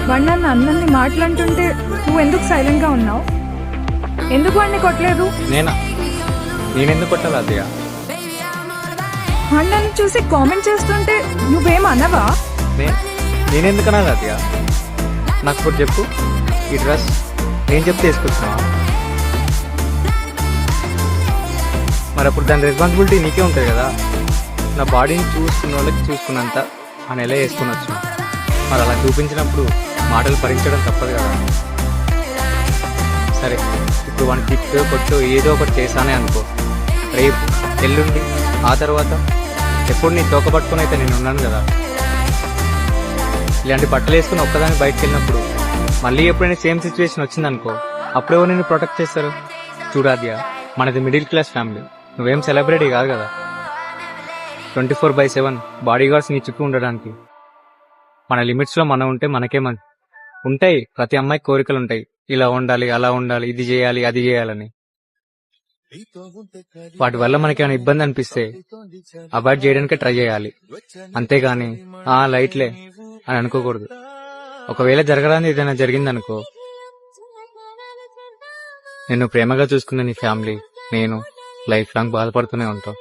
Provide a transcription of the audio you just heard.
వాడు నన్ను అన్నన్ని మాటలంటుంటే నువ్వు ఎందుకు సైలెంట్ గా ఉన్నావు? ఎందుకు వాడిని కొట్టలేదు? నేనెందుకు కొట్టాలి అత్తయ్య? వాడు నన్ను చూసి కామెంట్ చేస్తుంటే నువ్వేం అనవా? నేనెందుకు అనాలి అత్తయ్య? నాకు ఇప్పుడు చెప్పు, ఈ డ్రెస్ నేను చెప్తే వేసుకొచ్చినావా? మరి అప్పుడు దాని రెస్పాన్సిబిలిటీ నీకే ఉంటుంది కదా. నా బాడీని చూసుకున్న వాళ్ళకి చూసుకున్నంత ఆ నెల వేసుకుని వచ్చు. మరి అలా చూపించినప్పుడు మాటలు భరించడం తప్పదు కదా. సరే, ఇప్పుడు వాడిని తిట్టు కొట్టు ఏదో ఒకటి చేశానే అనుకో, రేపు ఎల్లుండి ఆ తర్వాత ఎప్పుడు నీ తోక పట్టుకుని అయితే నేను ఉన్నాను కదా. ఇలాంటి బట్టలు వేసుకుని ఒక్కదాన్ని బయటకు వెళ్ళినప్పుడు మళ్ళీ ఎప్పుడైనా సేమ్ సిచ్యువేషన్ వచ్చిందనుకో, అప్పుడెవరు నేను ప్రొటెక్ట్ చేస్తారు? చూడాద్యా, మనది మిడిల్ క్లాస్ ఫ్యామిలీ, నువ్వేం సెలబ్రిటీ కాదు కదా. 24/7 బాడీ గార్డ్స్ నీ చుట్టూ ఉండడానికి. మన లిమిట్స్లో మనం ఉంటే మనకే ఉంటాయి. ప్రతి అమ్మాయికి కోరికలు ఉంటాయి, ఇలా ఉండాలి అలా ఉండాలి, ఇది చేయాలి అది చేయాలని. వాటి వల్ల మనకి ఏమైనా ఇబ్బంది అనిపిస్తే అవాయిడ్ చేయడానికే ట్రై చేయాలి, అంతేగాని లైట్లే అని అనుకోకూడదు. ఒకవేళ జరగడానికి ఏదైనా జరిగిందనుకో, నిన్ను ప్రేమగా చూసుకున్న నీ ఫ్యామిలీ, నేను లైఫ్ లాంగ్ బాధపడుతూనే ఉంటావు.